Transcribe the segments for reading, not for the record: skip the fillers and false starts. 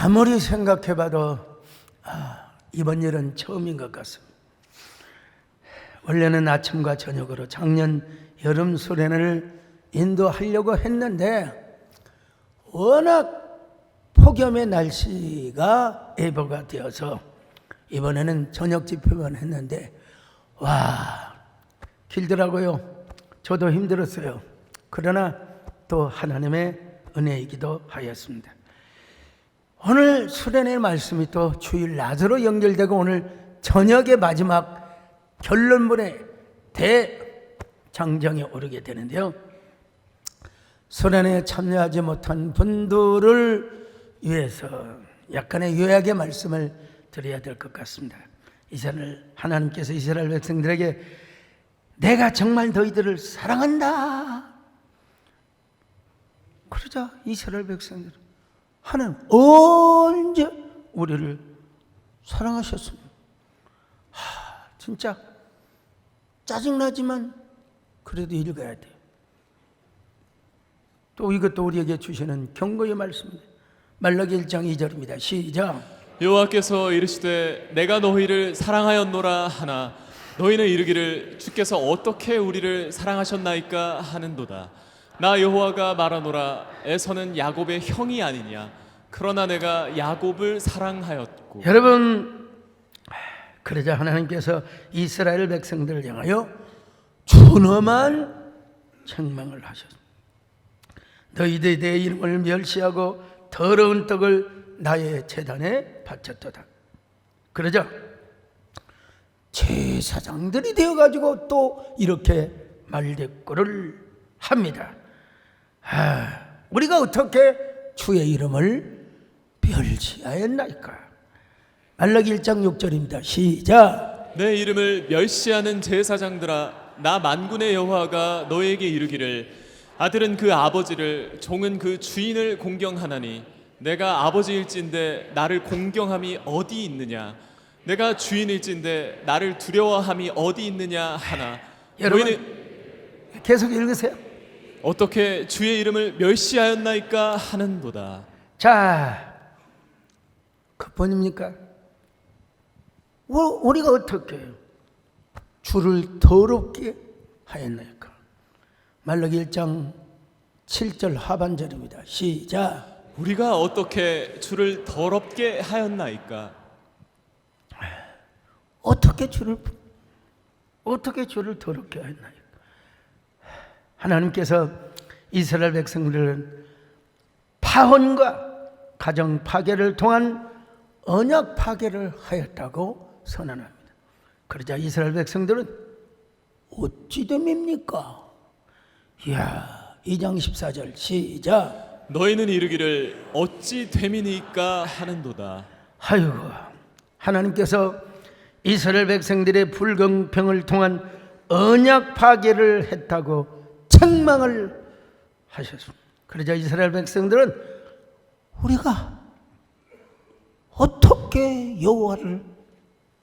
아무리 생각해봐도 이번 일은 처음인 것 같습니다. 원래는 아침과 저녁으로 작년 여름 수련회를 인도하려고 했는데 워낙 폭염의 날씨가 예보가 되어서 이번에는 저녁 집회만 했는데 길더라고요. 저도 힘들었어요. 그러나 또 하나님의 은혜이기도 하였습니다. 오늘 수련회 말씀이 또 주일 낮으로 연결되고 오늘 저녁의 마지막 결론문의 대장정에 오르게 되는데요. 수련회에 참여하지 못한 분들을 위해서 약간의 요약의 말씀을 드려야 될 것 같습니다. 하나님께서 이스라엘 백성들에게 내가 정말 너희들을 사랑한다 그러자 이스라엘 백성들은 하나님 언제 우리를 사랑하셨습니까? 진짜 짜증나지만 그래도 읽어야 돼요. 또 이것도 우리에게 주시는 경고의 말씀입니다. 말라기 1장 2절입니다. 시작. 여호와께서 이르시되 내가 너희를 사랑하였노라 하나 너희는 이르기를 주께서 어떻게 우리를 사랑하셨나이까 하는도다. 나 여호와가 말하노라 에서는 야곱의 형이 아니냐 그러나 내가 야곱을 사랑하였고. 여러분, 그러자 하나님께서 이스라엘 백성들을 향하여 준엄한 책망을 하셨습니다. 너희들이 내 이름을 멸시하고 더러운 떡을 나의 제단에 바쳤도다. 그러자 제사장들이 되어가지고 또 이렇게 말대꾸를 합니다. 우리가 어떻게 주의 이름을 멸시하였나이까? 말라기 1장 6절입니다. 시작. 내 이름을 멸시하는 제사장들아 나 만군의 여호와가 너에게 이르기를 아들은 그 아버지를 종은 그 주인을 공경하나니 내가 아버지일진데 나를 공경함이 어디 있느냐 내가 주인일진데 나를 두려워함이 어디 있느냐 하나. 여러분 계속 읽으세요. 어떻게 주의 이름을 멸시하였나이까 하는도다. 자, 그뿐입니까? 우리가 어떻게 주를 더럽게 하였나이까? 말라기 1장 7절 하반절입니다. 시작. 우리가 어떻게 주를 더럽게 하였나이까? 어떻게 주를 더럽게 하였나이까? 하나님께서 이스라엘 백성들은 파혼과 가정 파괴를 통한 언약 파괴를 하였다고 선언합니다. 그러자 이스라엘 백성들은 어찌 됨입니까? 2장 14절 시작. 너희는 이르기를 어찌 됨이니까 하는도다. 아이고, 하나님께서 이스라엘 백성들의 불공평을 통한 언약 파괴를 했다고 책망을 하셨습니다. 그러자 이스라엘 백성들은 우리가 어떻게 여호와를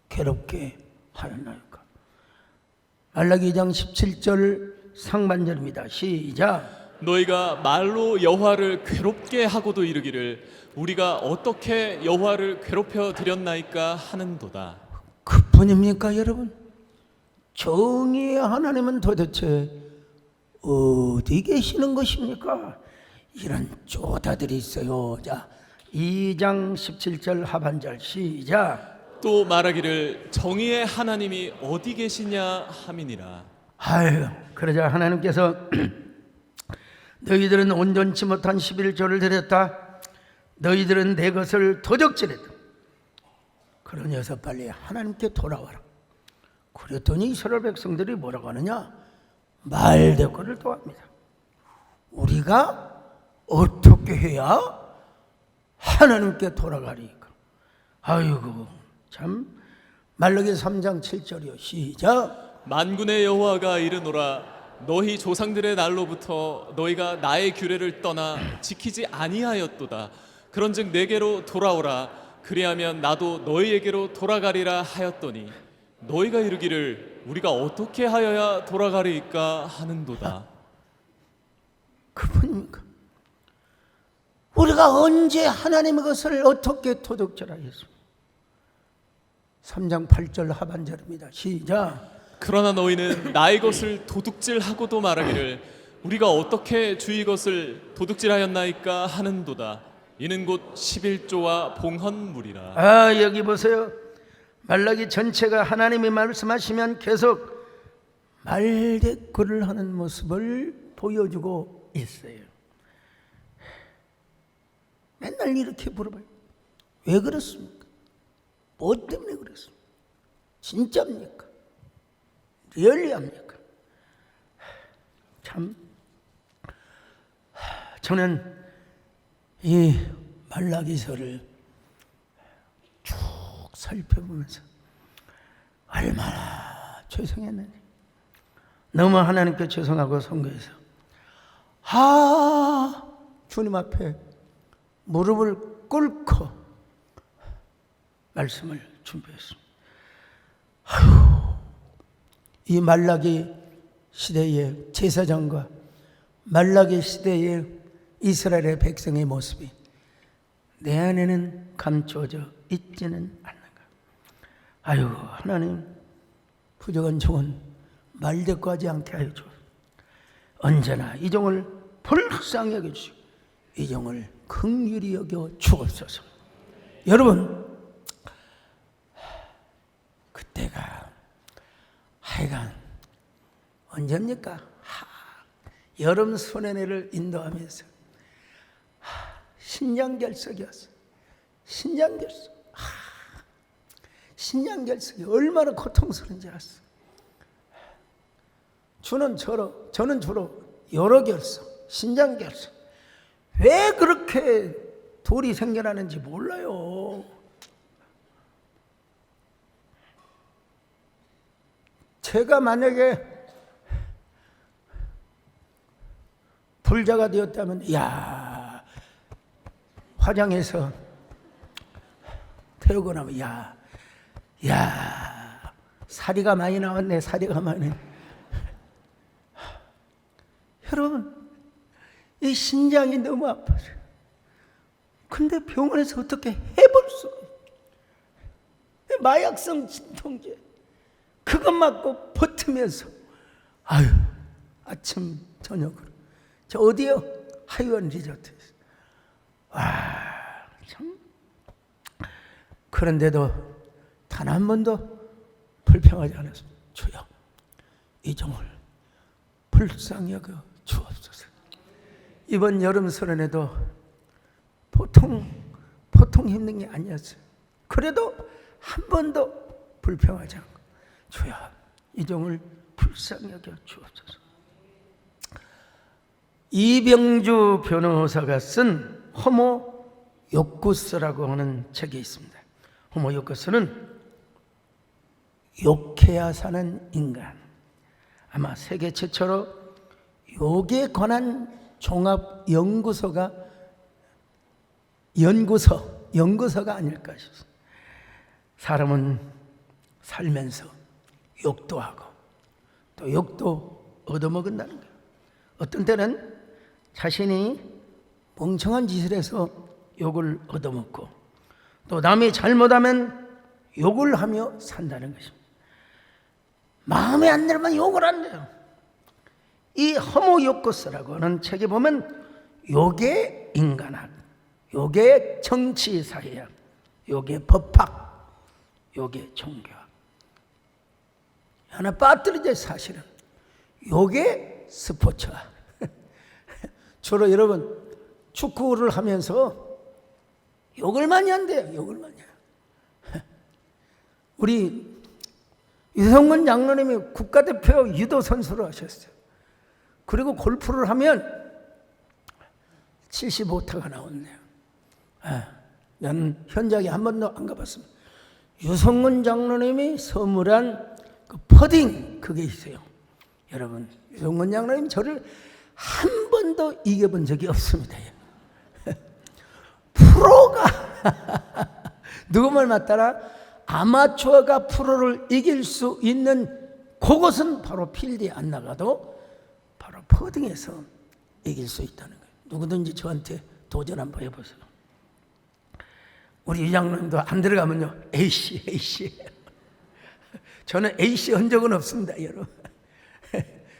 괴롭게 하였나이까? 말라기 2장 17절 상반절입니다. 시작. 너희가 말로 여호와를 괴롭게 하고도 이르기를 우리가 어떻게 여호와를 괴롭혀 드렸나이까 하는도다. 그뿐입니까 여러분? 정의의 하나님은 도대체 어디 계시는 것입니까? 이런 쪼다들이 있어요. 자, 2장 17절 하반절 시작. 또 말하기를 정의의 하나님이 어디 계시냐 함이니라. 그러자 하나님께서 너희들은 온전치 못한 11조를 드렸다. 너희들은 내 것을 도적질했다. 그러니 어서 빨리 하나님께 돌아와라. 그랬더니 이스라엘 백성들이 뭐라고 하느냐? 말대꾸를 또 합니다. 우리가 어떻게 해야 하나님께 돌아가리까? 아이고 참. 말라기 3장 7절이요. 시작. 만군의 여호와가 이르노라 너희 조상들의 날로부터 너희가 나의 규례를 떠나 지키지 아니하였도다. 그런즉 내게로 돌아오라. 그리하면 나도 너희에게로 돌아가리라 하였더니 너희가 이르기를 우리가 어떻게 하여야 돌아가리까 하는도다. 그뿐입니까? 우리가 언제 하나님의 것을 어떻게 도둑질하겠습니까? 3장 8절 하반절입니다. 시작. 그러나 너희는 나의 것을 도둑질하고도 말하기를 우리가 어떻게 주의 것을 도둑질하였나이까 하는도다. 이는 곧 11조와 봉헌물이라. 여기 보세요. 말라기 전체가 하나님이 말씀하시면 계속 말대꾸를 하는 모습을 보여주고 있어요. 맨날 이렇게 물어봐요. 왜 그렇습니까? 뭐 때문에 그렇습니까? 진짜입니까? 리얼리합니까? 참 저는 이 말라기서를 쭉 살펴보면서 얼마나 죄송했는지, 너무 하나님께 죄송하고 선거해서 주님 앞에 무릎을 꿇고 말씀을 준비했습니다. 이 말라기 시대의 제사장과 말라기 시대의 이스라엘의 백성의 모습이 내 안에는 감춰져 있지는 않는가. 하나님, 부족한 종은 말대꾸하지 않게 하여 주옵소서. 언제나 이 종을 불쌍히 여겨 주시고 이 종을 긍휼히 여겨 주옵소서. 여러분, 그때가 하여간 언제입니까? 여름 수련회를 인도하면서 신장결석이었어요. 신장결석이 얼마나 고통스러운지 알았어요. 저는 주로 여러 결석, 신장결석. 왜 그렇게 돌이 생겨나는지 몰라요. 제가 만약에 불자가 되었다면, 화장해서 태우고 나면, 사리가 많이 나왔네, 사리가 많이. 여러분, 이 신장이 너무 아파요. 근데 병원에서 어떻게 해볼 수 없어요. 마약성 진통제. 그것 맞고 버티면서, 아침, 저녁으로. 저 어디요? 하이원 리조트에서. 참. 그런데도 단 한 번도 불평하지 않았습니다. 주여, 이 종을 불쌍히 여겨 주옵소서. 이번 여름 설에도 보통 힘든 게 아니었어요. 그래도 한 번도 불평하지 않고, 주여, 이 종을 불쌍히 여겨 주옵소서. 이병주 변호사가 쓴 호모 요쿠스라고 하는 책이 있습니다. 호모 요쿠스는 욕해야 사는 인간, 아마 세계 최초로 욕에 관한 종합 연구소가 아닐까 싶습니다. 사람은 살면서 욕도 하고 또 욕도 얻어먹는다는 거예요. 어떤 때는 자신이 멍청한 짓을 해서 욕을 얻어먹고, 또 남이 잘못하면 욕을 하며 산다는 것입니다. 마음에 안 들면 욕을 한대요. 이 호모 요코스라고 하는 책에 보면 욕의 인간학, 욕의 정치사회학, 욕의 법학, 욕의 종교학 하나 빠뜨리죠. 사실은 욕의 스포츠학. 주로 여러분 축구를 하면서 욕을 많이 한대요. 욕을 많이 해요. 우리 유성근 장로님이 국가대표 유도 선수로 하셨어요. 그리고 골프를 하면 75타가 나왔네요. 나는 현장에 한 번도 안 가봤습니다. 유성근 장로님이 선물한 그 퍼딩, 그게 있어요. 여러분, 유성근 장로님 저를 한 번도 이겨본 적이 없습니다. 프로가 누구 말 맞따라 아마추어가 프로를 이길 수 있는 그것은 바로 필드에 안 나가도 바로 퍼딩에서 이길 수 있다는 거예요. 누구든지 저한테 도전 한번 해보세요. 우리 이장님도 안 들어가면요 A씨 저는 A씨 한 적은 없습니다 여러분.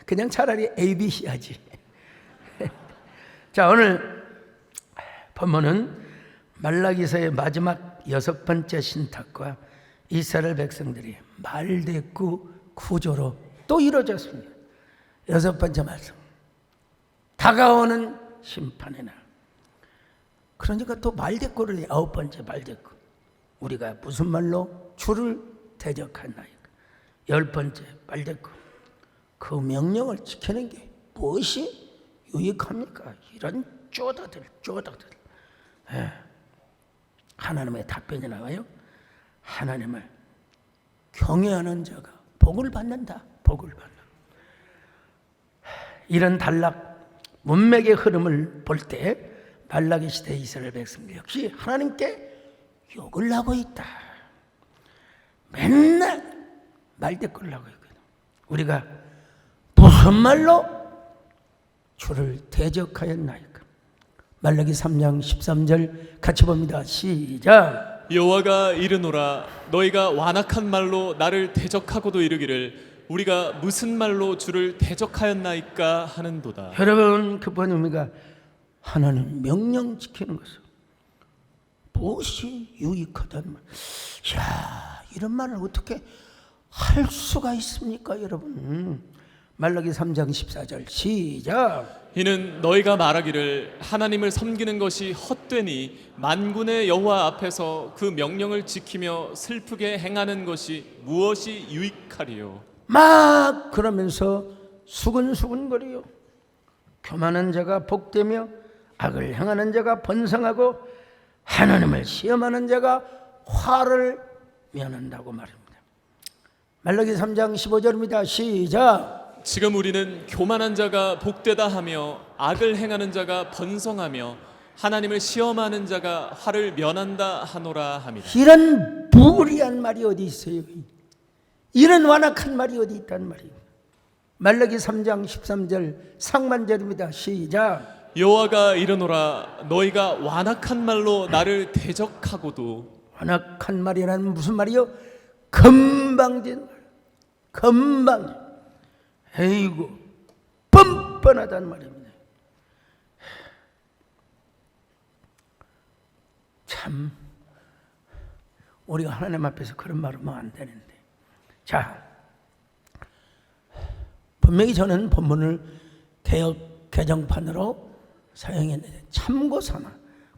그냥 차라리 ABC 하지. 자, 오늘 본문은 말라기서의 마지막 6번째 신탁과 이스라엘 백성들이 말대꾸 구조로 또 이루어졌습니다. 6번째 말씀, 다가오는 심판의 날. 그러니까 또 말대꾸를 해. 9번째 말대꾸, 우리가 무슨 말로 주를 대적하나이까. 10번째 말대꾸, 그 명령을 지키는 게 무엇이 유익합니까? 이런 쪼다들. 하나님의 답변이 나와요. 하나님을 경외하는 자가 복을 받는다. 이런 단락 문맥의 흐름을 볼 때 말라기 시대 이스라엘 백성들 역시 하나님께 욕을 하고 있다. 맨날 말대꾸를 하고 있거든. 우리가 무슨 말로 주를 대적하였나이까. 말라기 3장 13절 같이 봅니다. 시작. 여호와가 이르노라 너희가 완악한 말로 나를 대적하고도 이르기를 우리가 무슨 말로 주를 대적하였나이까 하는도다. 여러분, 그 번역이가 하나님 명령 지키는 것은 무엇이 유익하다는 말. 이야, 이런 말을 어떻게 할 수가 있습니까 여러분. 말라기 3장 14절 시작. 이는 너희가 말하기를 하나님을 섬기는 것이 헛되니 만군의 여호와 앞에서 그 명령을 지키며 슬프게 행하는 것이 무엇이 유익하리요. 막 그러면서 수근수근거려요. 교만한 자가 복되며 악을 행하는 자가 번성하고 하나님을 시험하는 자가 화를 면한다고 말입니다. 말라기 3장 15절입니다. 시작. 지금 우리는 교만한 자가 복되다 하며 악을 행하는 자가 번성하며 하나님을 시험하는 자가 화를 면한다 하노라 함이라. 이런 무리한 말이 어디 있어요? 이런 완악한 말이 어디 있단 말이에요. 말라기 3장 13절 상반절입니다. 시작. 여호와가 이르노라 너희가 완악한 말로 나를 대적하고도. 완악한 말이라는 무슨 말이요? 금방진 말. 금방. 에이구, 뻔뻔하단 말입니다. 참, 우리가 하나님 앞에서 그런 말 하면 안 되는데. 자, 분명히 저는 본문을 개역 개정판으로 사용했는데 참고 삼아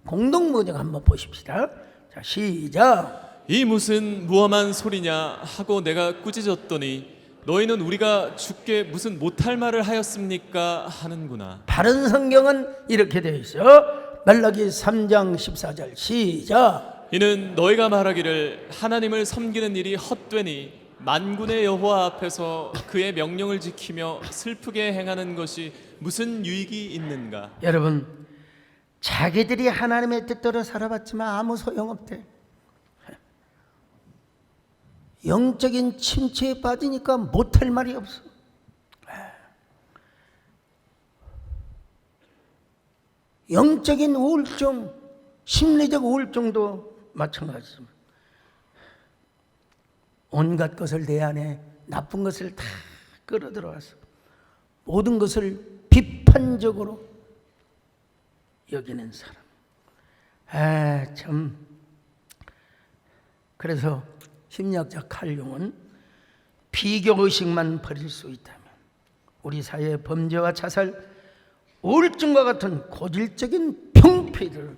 공동번역 한번 보십시다. 자, 시작. 이 무슨 무엄한 소리냐 하고 내가 꾸짖었더니 너희는 우리가 주께 무슨 못할 말을 하였습니까 하는구나. 바른 성경은 이렇게 되어 있어요. 말라기 3장 14절 시작. 이는 너희가 말하기를 하나님을 섬기는 일이 헛되니 만군의 여호와 앞에서 그의 명령을 지키며 슬프게 행하는 것이 무슨 유익이 있는가. 여러분, 자기들이 하나님의 뜻대로 살아봤지만 아무 소용없대. 영적인 침체에 빠지니까 못할 말이 없어. 영적인 우울증, 심리적 우울증도 마찬가지입니다. 온갖 것을 내 안에 나쁜 것을 다 끌어들어와서 모든 것을 비판적으로 여기는 사람. 참. 그래서 심리학자 칼 융은 비교의식만 버릴 수 있다면 우리 사회의 범죄와 자살, 우울증과 같은 고질적인 병폐를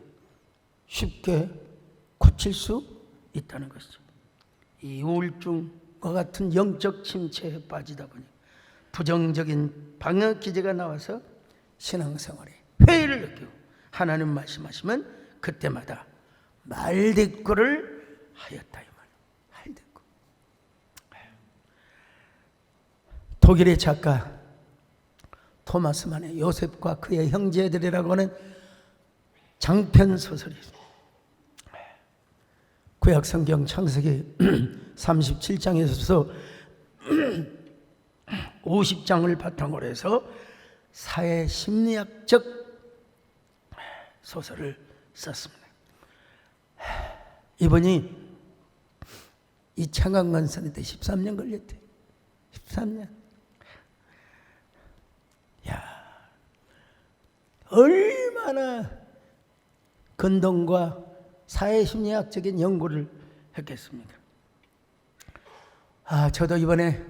쉽게 고칠 수 있다는 것이죠. 이 우울증과 같은 영적 침체에 빠지다 보니 부정적인 방역 기제가 나와서 신앙생활에 회의를 느끼고 하나님 말씀하시면 그때마다 말대꾸를 하였다. 독일의 작가 토마스 만의 요셉과 그의 형제들이라고 하는 장편 소설이 있습니다. 구약 성경 창세기 37장에서 50장을 바탕으로 해서 사회 심리학적 소설을 썼습니다. 이분이 이 청강건선에 13년 걸렸대요. 13년. 야, 얼마나 근동과 사회심리학적인 연구를 했겠습니까? 저도 이번에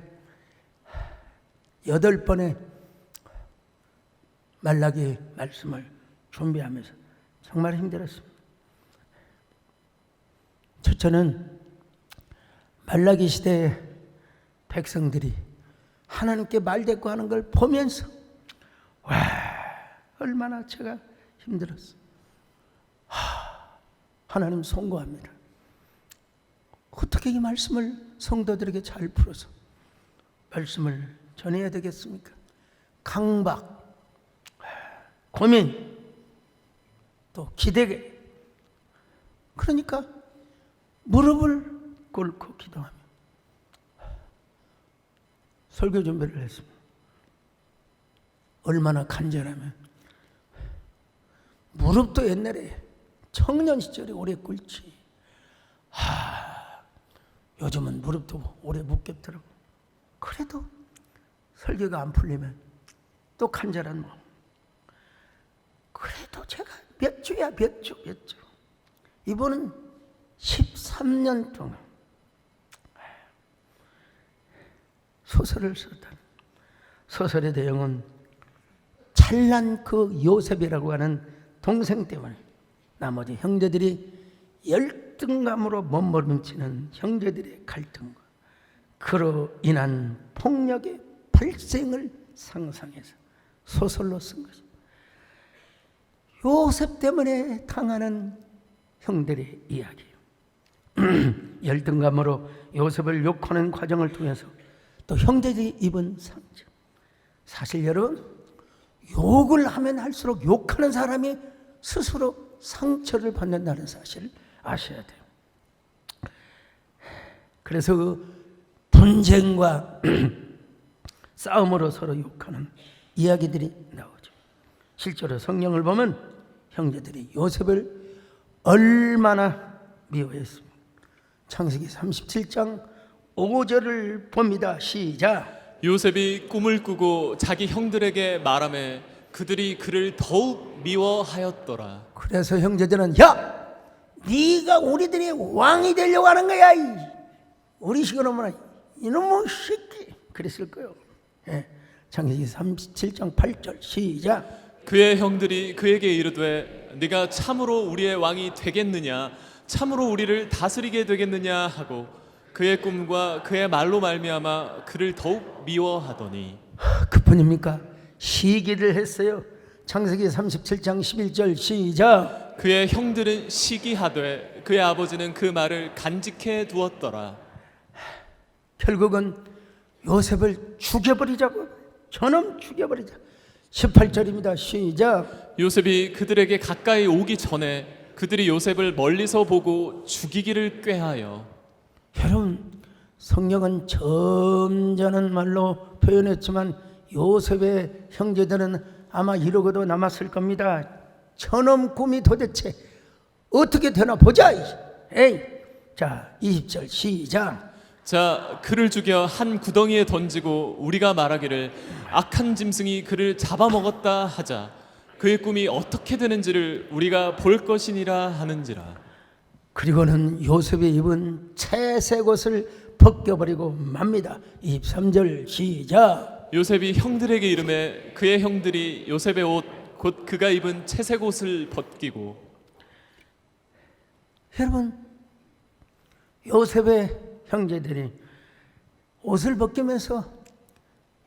8번의 말라기 말씀을 준비하면서 정말 힘들었습니다. 첫째는 말라기 시대의 백성들이 하나님께 말대꾸하는 걸 보면서 얼마나 제가 힘들었어요. 하나님 송구합니다. 어떻게 이 말씀을 성도들에게 잘 풀어서 말씀을 전해야 되겠습니까? 강박, 고민, 또 기대게. 그러니까 무릎을 꿇고 기도하며 설교 준비를 했습니다. 얼마나 간절하면 무릎도 옛날에 청년 시절에 오래 꿇지. 요즘은 무릎도 오래 못 꿇더라고. 그래도 설교가 안 풀리면 또 간절한 마음. 그래도 제가 몇 주야, 몇 주. 이분은 13년 동안 소설을 썼다. 소설의 내용은 찬란 그 요셉이라고 하는 동생 때문에 나머지 형제들이 열등감으로 몸부림치는 형제들의 갈등과 그로 인한 폭력의 발생을 상상해서 소설로 쓴 것입니다. 요셉 때문에 당하는 형들의 이야기예요. 열등감으로 요셉을 욕하는 과정을 통해서 또 형제들이 입은 상처. 사실 여러분, 욕을 하면 할수록 욕하는 사람이 스스로 상처를 받는다는 사실을 아셔야 돼요. 그래서 그 분쟁과 싸움으로 서로 욕하는 이야기들이 나오죠. 실제로 성경을 보면 형제들이 요셉을 얼마나 미워했습니다. 창세기 37장 5절을 봅니다. 시작. 요셉이 꿈을 꾸고 자기 형들에게 말하매 그들이 그를 더욱 미워하였더라. 그래서 형제들은 야, 네가 우리들의 왕이 되려고 하는 거야. 우리 식으로 말하면 이놈의 새끼. 그랬을 거예요. 창세기 37장 8절 시작. 그의 형들이 그에게 이르되 네가 참으로 우리의 왕이 되겠느냐, 참으로 우리를 다스리게 되겠느냐 하고 그의 꿈과 그의 말로 말미암아 그를 더욱 미워하더니. 그뿐입니까? 시기를 했어요. 창세기 37장 11절 시작. 그의 형들은 시기하되 그의 아버지는 그 말을 간직해 두었더라. 결국은 요셉을 죽여버리자고, 저놈 죽여버리자. 18절입니다. 시작. 요셉이 그들에게 가까이 오기 전에 그들이 요셉을 멀리서 보고 죽이기를 꾀하여. 여러분, 성경은 점잖은 말로 표현했지만 요셉의 형제들은 아마 이러고도 남았을 겁니다. 저놈 꿈이 도대체 어떻게 되나 보자. 자, 20절 시작. 자, 그를 죽여 한 구덩이에 던지고 우리가 말하기를 악한 짐승이 그를 잡아먹었다 하자. 그의 꿈이 어떻게 되는지를 우리가 볼 것이니라 하는지라. 그리고는 요셉이 입은 채색 옷을 벗겨버리고 맙니다. 23절 시작. 요셉이 형들에게 이르매 그의 형들이 요셉의 옷 곧 그가 입은 채색 옷을 벗기고. 여러분, 요셉의 형제들이 옷을 벗기면서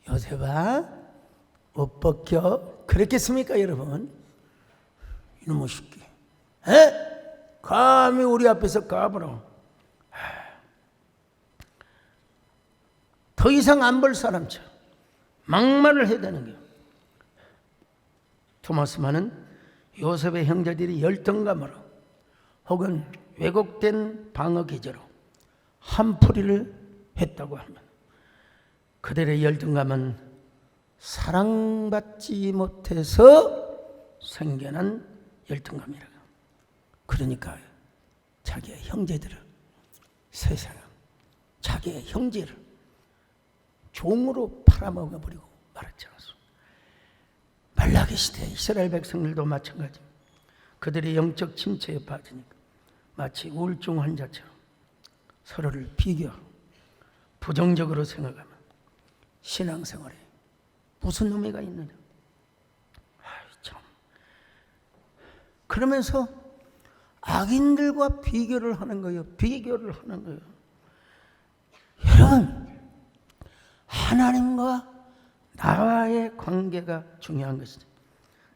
요셉아 옷 벗겨 그랬겠습니까 여러분? 이놈의 새끼, 감히 우리 앞에서 까불어. 더 이상 안 볼 사람처럼 막말을 해야 되는 거예요. 토마스만은 요셉의 형제들이 열등감으로 혹은 왜곡된 방어 기제로 한풀이를 했다고 합니다. 그들의 열등감은 사랑받지 못해서 생겨난 열등감이라고. 그러니까 자기의 형제들을, 세상은 자기의 형제를 종으로 팔아먹어버리고 말았지 않았어. 말라기 시대 이스라엘 백성들도 마찬가지. 그들의 영적 침체에 빠지니까 마치 우울증 환자처럼 서로를 비교하고 부정적으로 생각하면 신앙생활에 무슨 의미가 있느냐. 참. 그러면서 악인들과 비교를 하는 거예요. 비교를 하는 거예요. 여러분, 하나님과 나와의 관계가 중요한 것이죠.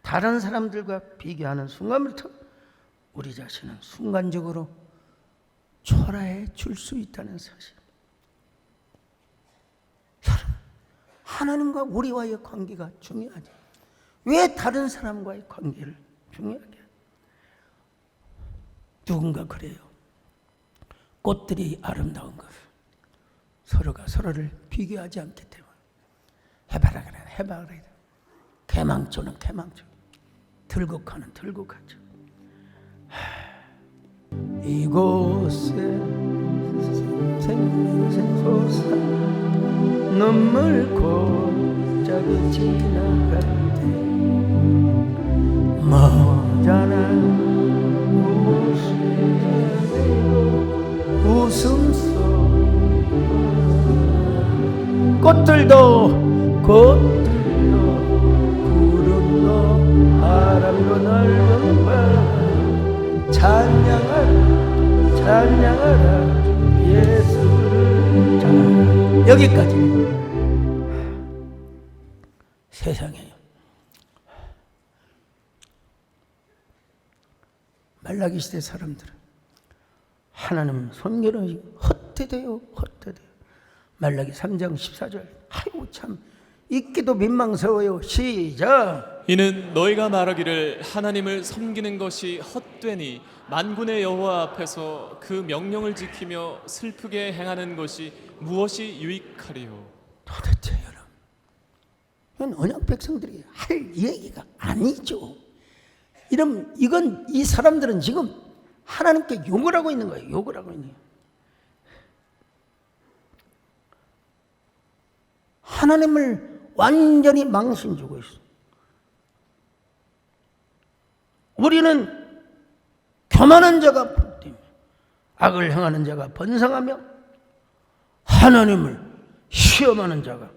다른 사람들과 비교하는 순간부터 우리 자신은 순간적으로 초라해 줄 수 있다는 사실. 여러분, 하나님과 우리와의 관계가 중요하지. 왜 다른 사람과의 관계를 중요하게? 누군가 그래요. 꽃들이 아름다운 것, 서로가 서로를 비교하지 않기 때문에. 해봐라 그래, 해봐라 그래. 개망초는 개망초, 들국화는 들국화죠. 이곳에 생생소사 눈물 골짜기 지나갈 때 머지않은 웃음소리 꽃들도 구름도 바람도 넓은 밤 찬양하라 예수를. 자, 여기까지. 세상에 말라기 시대 사람들은 하나님 손길은 헛되대요. 말라기 3장 14절. 아이고 참 읽기도 민망스러워요. 시작. 이는 너희가 말하기를 하나님을 섬기는 것이 헛되니 만군의 여호와 앞에서 그 명령을 지키며 슬프게 행하는 것이 무엇이 유익하리요. 도대체 여러분, 이건 언약 백성들이 할 얘기가 아니죠. 이건 이 사람들은 지금 하나님께 욕을 하고 있는 거예요. 욕을 하고 있는 거예요. 하나님을 완전히 망신 주고 있어. 우리는 교만한 자가 복되며 악을 행하는 자가 번성하며 하나님을 시험하는 자가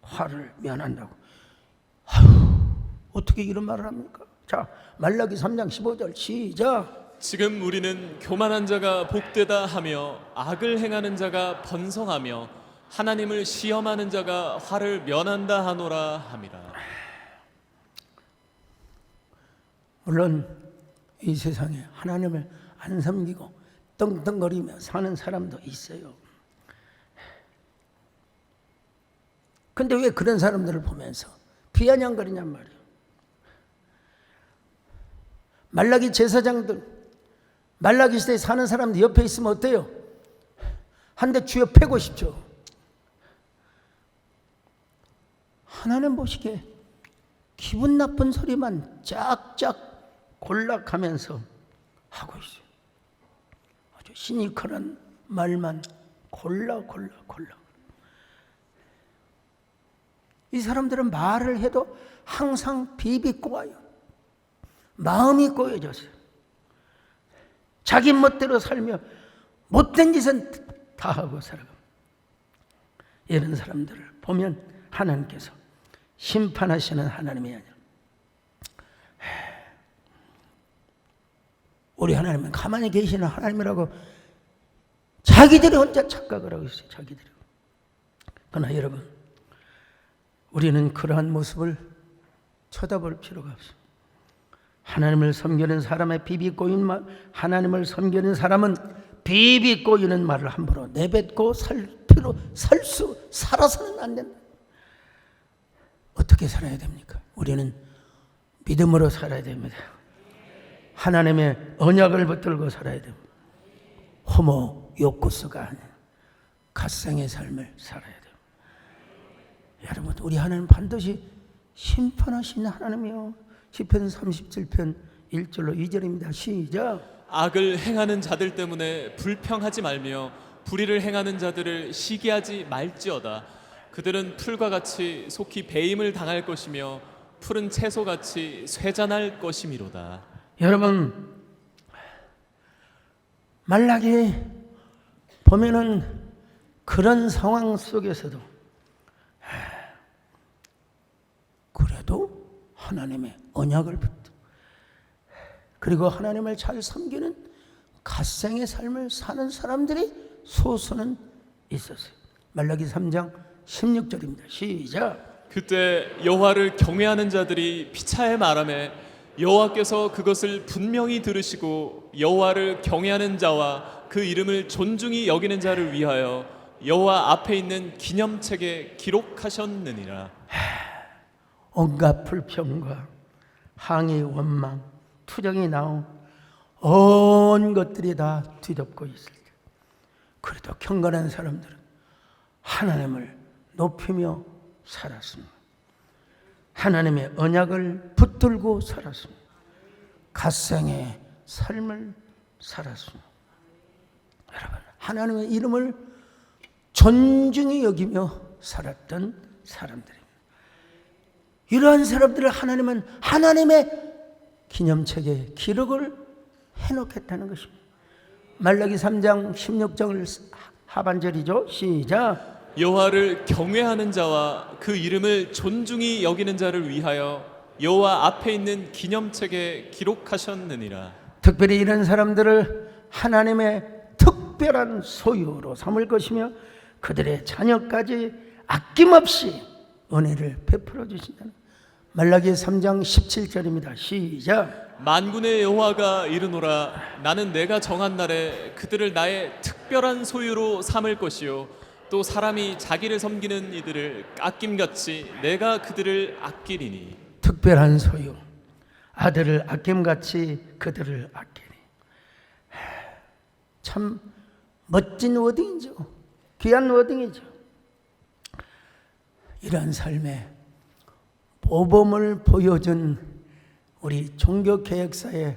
화를 면한다고. 어떻게 이런 말을 합니까? 자, 말라기 3장 15절 시작. 지금 우리는 교만한 자가 복되다 하며 악을 행하는 자가 번성하며 하나님을 시험하는 자가 화를 면한다 하노라 함이라. 물론 이 세상에 하나님을 안 섬기고 떵떵거리며 사는 사람도 있어요. 근데 왜 그런 사람들을 보면서 비아냥거리냔 말이에요. 말라기 제사장들, 말라기 시대에 사는 사람들 옆에 있으면 어때요? 한 대 쥐어 패고 싶죠. 하나님 보시기에 기분 나쁜 소리만 짝짝 골락하면서 하고 있어요. 아주 시니컬한 말만 골라. 이 사람들은 말을 해도 항상 비비꼬아요. 마음이 꼬여졌어요. 자기 멋대로 살며 못된 짓은 다 하고 살아가. 이런 사람들을 보면 하나님께서 심판하시는 하나님이 아니라 우리 하나님은 가만히 계시는 하나님이라고 자기들이 혼자 착각을 하고 있어요. 자기들이. 그러나 여러분, 우리는 그러한 모습을 쳐다볼 필요가 없어요. 하나님을 섬기는 사람의 비비꼬인 말, 하나님을 섬기는 사람은 비비꼬이는 말을 함부로 내뱉고 살아서는 안 된다. 어떻게 살아야 됩니까? 우리는 믿음으로 살아야 됩니다. 하나님의 언약을 붙들고 살아야 됩니다. 호모 욕구수가 아닌 갓생의 삶을 살아야 됩니다. 여러분, 우리 하나님 반드시 심판하시는 하나님이요. 시편 37편 1절로 2절입니다. 시작. 악을 행하는 자들 때문에 불평하지 말며 불의를 행하는 자들을 시기하지 말지어다. 그들은 풀과 같이 속히 배임을 당할 것이며 푸른 채소같이 쇠잔할 것이미로다. 여러분, 말라기 보면은 그런 상황 속에서도 그래도 하나님의 언약을 붙들고 그리고 하나님을 잘 섬기는 갓생의 삶을 사는 사람들이 소수는 있었어요. 말라기 3장 16절입니다. 시작. 그때 여호와를 경외하는 자들이 피차에 말하매 여호와께서 그것을 분명히 들으시고 여호와를 경외하는 자와 그 이름을 존중히 여기는 자를 위하여 여호와 앞에 있는 기념책에 기록하셨느니라. 온갖 불평과 항의, 원망, 투정이 나온 온 것들이 다 뒤덮고 있을 때 그래도 경건한 사람들은 하나님을 높이며 살았습니다. 하나님의 언약을 붙들고 살았습니다. 갓생의 삶을 살았습니다. 여러분, 하나님의 이름을 존중히 여기며 살았던 사람들입니다. 이러한 사람들을 하나님은 하나님의 기념책에 기록을 해놓겠다는 것입니다. 말라기 3장 16절 하반절이죠. 시작. 여호와를 경외하는 자와 그 이름을 존중히 여기는 자를 위하여 여호와 앞에 있는 기념책에 기록하셨느니라. 특별히 이런 사람들을 하나님의 특별한 소유로 삼을 것이며 그들의 자녀까지 아낌없이 은혜를 베풀어 주신다는 말라기 3장 17절입니다. 시작. 만군의 여호와가 이르노라. 나는 내가 정한 날에 그들을 나의 특별한 소유로 삼을 것이요 또 사람이 자기를 섬기는 이들을 아낌같이 내가 그들을 아끼리니. 특별한 소유, 아들을 아낌같이 그들을 아끼리. 참 멋진 워딩이죠. 귀한 워딩이죠. 이러한 삶에 모범을 보여준 우리 종교개혁사에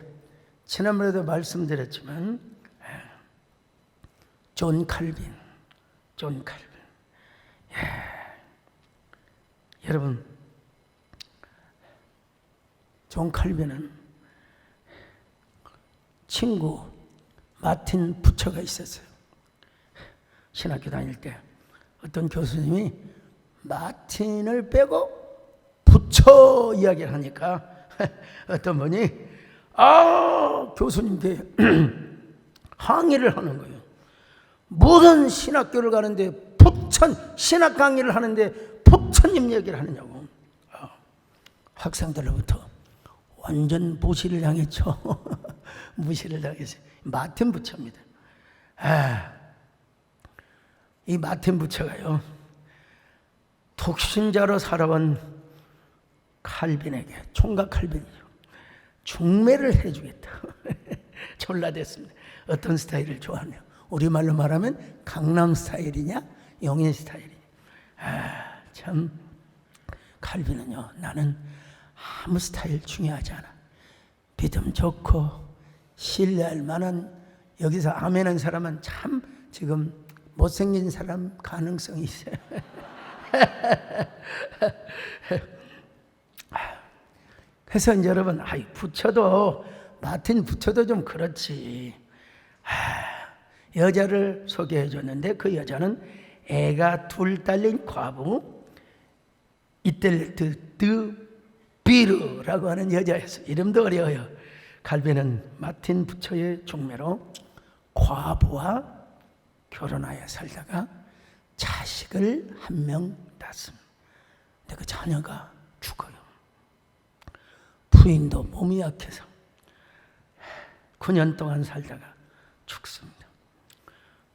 지난번에도 말씀드렸지만 존 칼빈. 여러분, 존 칼빈은 친구 마틴 부처가 있었어요. 신학교 다닐 때 어떤 교수님이 마틴을 빼고 부처 이야기를 하니까 어떤 분이 교수님께 항의를 하는 거예요. 무슨 신학교를 가는데 신학 강의를 하는데 부처님 얘기를 하느냐고. 학생들로부터 완전 무시를 당했죠. 무시를 당했어요. 마틴 부처입니다. 이 마틴 부처가요, 독신자로 살아온 칼빈에게, 총각 칼빈이죠, 중매를 해주겠다. 졸라댔습니다. 어떤 스타일을 좋아하냐? 우리말로 말하면 강남 스타일이냐, 영인 스타일이냐. 참, 칼빈은요, 나는 아무 스타일 중요하지 않아. 믿음 좋고 신뢰할 만한, 여기서 아멘한 사람은 참 지금 못생긴 사람 가능성이 있어요. 그래서 이제 여러분, 부처도, 마틴 부처도 좀 그렇지. 여자를 소개해 줬는데 그 여자는 애가 둘 딸린 과부 이텔트 드 비르라고 하는 여자였어요. 이름도 어려워요. 칼빈은 마틴 부처의 중매로 과부와 결혼하여 살다가 자식을 한 명 낳습니다. 근데 그 자녀가 죽어요. 부인도 몸이 약해서 9년 동안 살다가 죽습니다.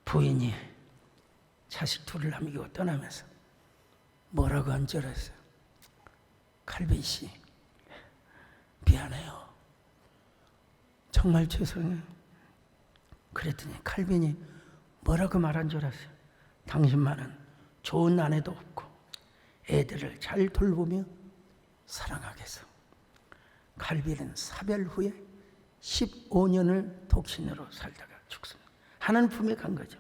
부인이 자식 둘을 남기고 떠나면서 뭐라고 한 줄 알았어요? 칼빈 씨, 미안해요. 정말 죄송해요. 그랬더니 칼빈이 뭐라고 말한 줄 알았어요? 당신만은 좋은 아내도 없고 애들을 잘 돌보며 사랑하겠어. 칼빈은 사별 후에 15년을 독신으로 살다가 죽습니다. 하나님 품에 간 거죠.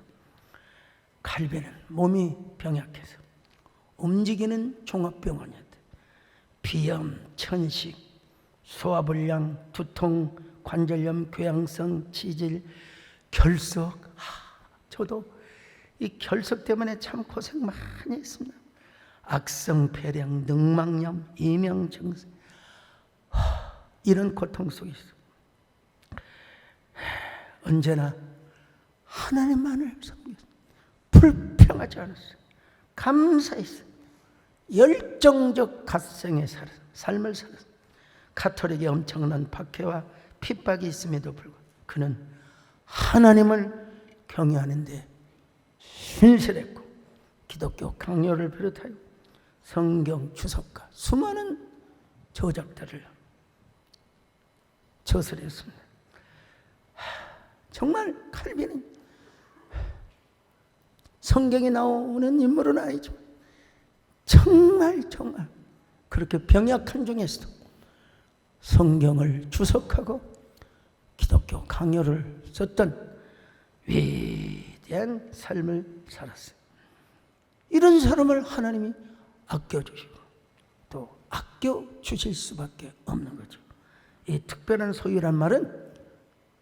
칼빈은 몸이 병약해서 움직이는 종합병원이었대. 비염, 천식, 소화불량, 두통, 관절염, 궤양성, 치질, 결석. 저도 이 결석 때문에 참 고생 많이 했습니다. 악성 폐렴, 늑막염, 이명증세, 이런 고통 속에 있어. 언제나 하나님만을 섬겼어요. 불평하지 않았어요. 감사했어요. 열정적 갓생의 삶을 살았어요. 가톨릭의 엄청난 박해와 핍박이 있음에도 불구하고 그는 하나님을 경외하는데 신실했고, 기독교 강요를 비롯하여 성경 주석과 수많은 저작들을 저술했습니다. 정말 칼빈은 성경에 나오는 인물은 아니지만 정말 그렇게 병약한 중에서도 성경을 주석하고 기독교 강요를 썼던 위대한 삶을 살았어요. 이런 사람을 하나님이 아껴주시고 또 아껴주실 수밖에 없는 거죠. 이 특별한 소유란 말은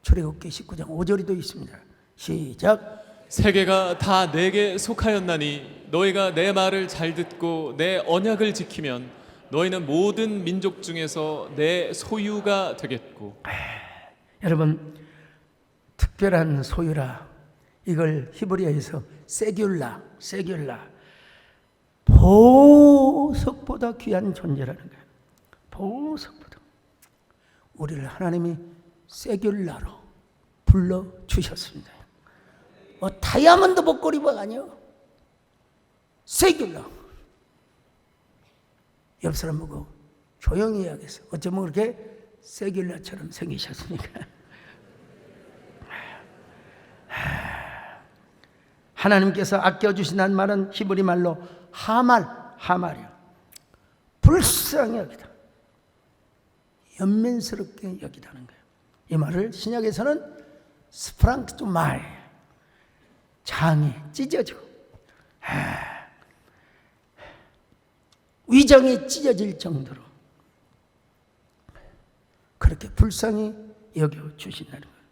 출애굽기 19장 5절에도 있습니다. 시작. 세계가 다 내게 속하였나니 너희가 내 말을 잘 듣고 내 언약을 지키면 너희는 모든 민족 중에서 내 소유가 되겠고. 여러분, 특별한 소유라, 이걸 히브리어에서 세귤라, 보석보다 귀한 존재라는 거예요. 보석보다. 우리를 하나님이 세귤라로 불러주셨습니다. 다이아몬드 목걸이가 아니요, 세귤라. 옆 사람 보고 조용히 해야겠어. 어쩌면 그렇게 세귤라처럼 생기셨으니까. 하나님께서 아껴주신다는 말은 히브리 말로 하말이요, 불쌍히 여기다, 연민스럽게 여기다는 거예요. 이 말을 신약에서는 스프랑크투말, 장이 찢어지고 위장이 찢어질 정도로 그렇게 불쌍히 여겨주신다는 거예요.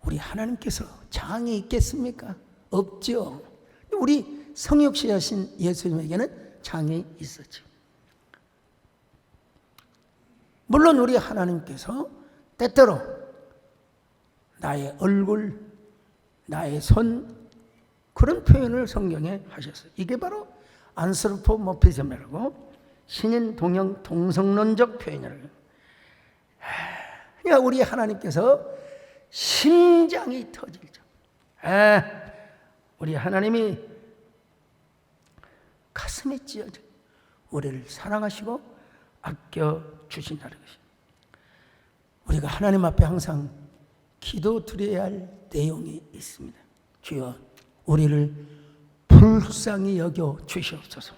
우리 하나님께서 장이 있겠습니까? 없죠. 우리 성육신하신 예수님에게는 장이 있었죠. 물론 우리 하나님께서 때때로 나의 얼굴, 나의 손, 그런 표현을 성경에 하셨어요. 이게 바로 안스로포모피즘이라고 신인 동형 동성론적 표현이라고. 그러니까 우리 하나님께서 심장이 터질 정도, 우리 하나님이 가슴이 찢어져 우리를 사랑하시고 아껴주신다는 것입니다. 우리가 하나님 앞에 항상 기도 드려야 할 내용이 있습니다. 주여, 우리를 불쌍히 여겨 주시옵소서.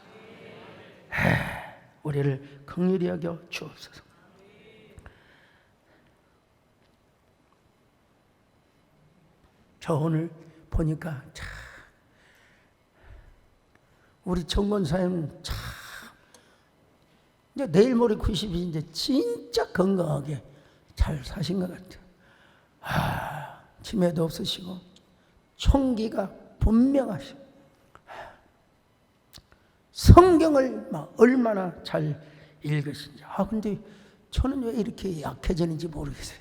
우리를 긍휼히 여겨 주옵소서. 저 오늘 보니까 참 우리 정권사님 참 이제 내일 모레 90이 이제 진짜 건강하게 잘 사신 것 같아요. 치매도 없으시고 총기가 분명하시고 성경을 막 얼마나 잘 읽으신지. 근데 저는 왜 이렇게 약해졌는지 모르겠어요.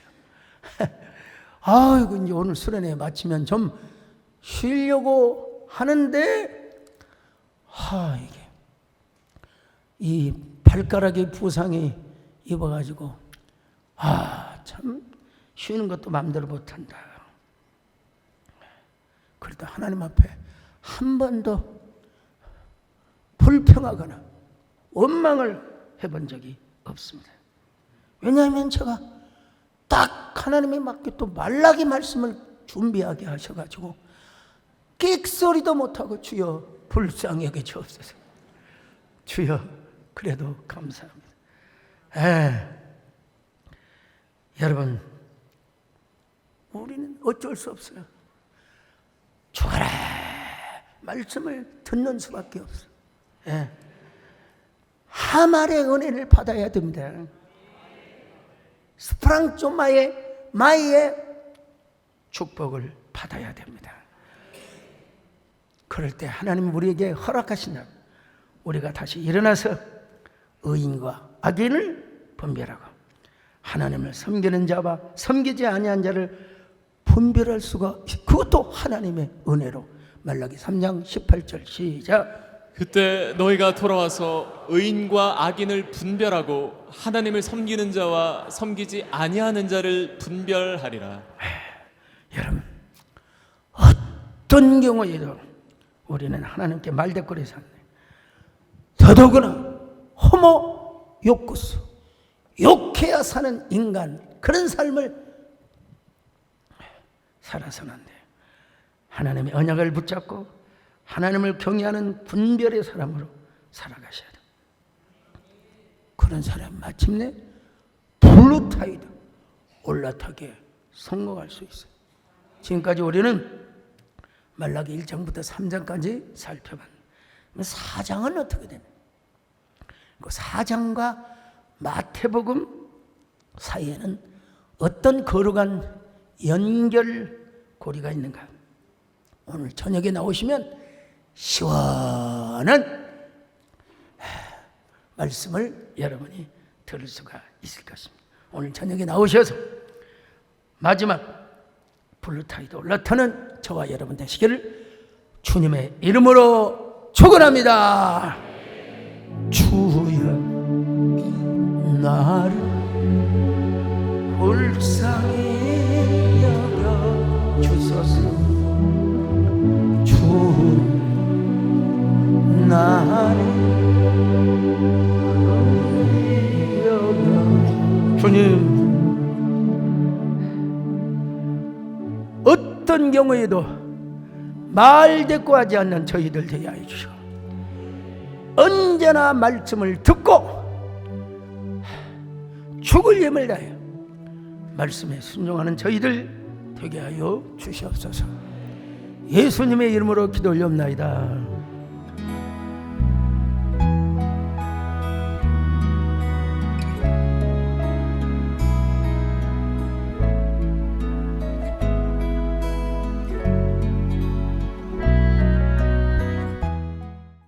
아이고, 이제 오늘 수련회 마치면 좀 쉬려고 하는데, 이게 이 발가락에 부상이 입어가지고, 참 쉬는 것도 마음대로 못한다. 그래도 하나님 앞에 한 번도 불평하거나 원망을 해본 적이 없습니다. 왜냐하면 제가 딱 하나님이 맞게 또 말라기 말씀을 준비하게 하셔가지고 끽소리도 못하고 주여 불쌍히 여겨 주옵소서. 주여 그래도 감사합니다. 여러분, 우리는 어쩔 수 없어요. 죽어라 말씀을 듣는 수밖에 없어요. 예. 하말의 은혜를 받아야 됩니다. 스프랑조마의 마이의 축복을 받아야 됩니다. 그럴 때 하나님 우리에게 허락하신다. 우리가 다시 일어나서 의인과 악인을 분별하고 하나님을 섬기는 자와 섬기지 아니한 자를 분별할 수가, 그것도 하나님의 은혜로. 말라기 3장 18절 시작. 그때 너희가 돌아와서 의인과 악인을 분별하고 하나님을 섬기는 자와 섬기지 아니하는 자를 분별하리라. 여러분, 어떤 경우에도 우리는 하나님께 말대꾸를 샀네. 더더구나 호모 욕구수, 욕해야 사는 인간, 그런 삶을 살아서는 안 돼요. 하나님의 언약을 붙잡고 하나님을 경외하는 분별의 사람으로 살아가셔야 돼요. 그런 사람 마침내 블루타이드 올라타기에 성공할 수 있어요. 지금까지 우리는 말라기 1장부터 3장까지 살펴봤는데 4장은 어떻게 되냐? 그 4장과 마태복음 사이에는 어떤 거룩한 연결고리가 있는가? 오늘 저녁에 나오시면 시원한 말씀을 여러분이 들을 수가 있을 것입니다. 오늘 저녁에 나오셔서 마지막 블루타이드 올라타는 저와 여러분 되시기를 주님의 이름으로 축원합니다. 주여 나를 불쌍히 여겨 주소서. 주 나를 여겨. 주님, 어떤 경우에도 말대꾸하지 않는 저희들 되게 하여 주시고 언제나 말씀을 듣고 죽을 힘을 다해 말씀에 순종하는 저희들 되게 하여 주시옵소서. 예수님의 이름으로 기도 올려옵나이다.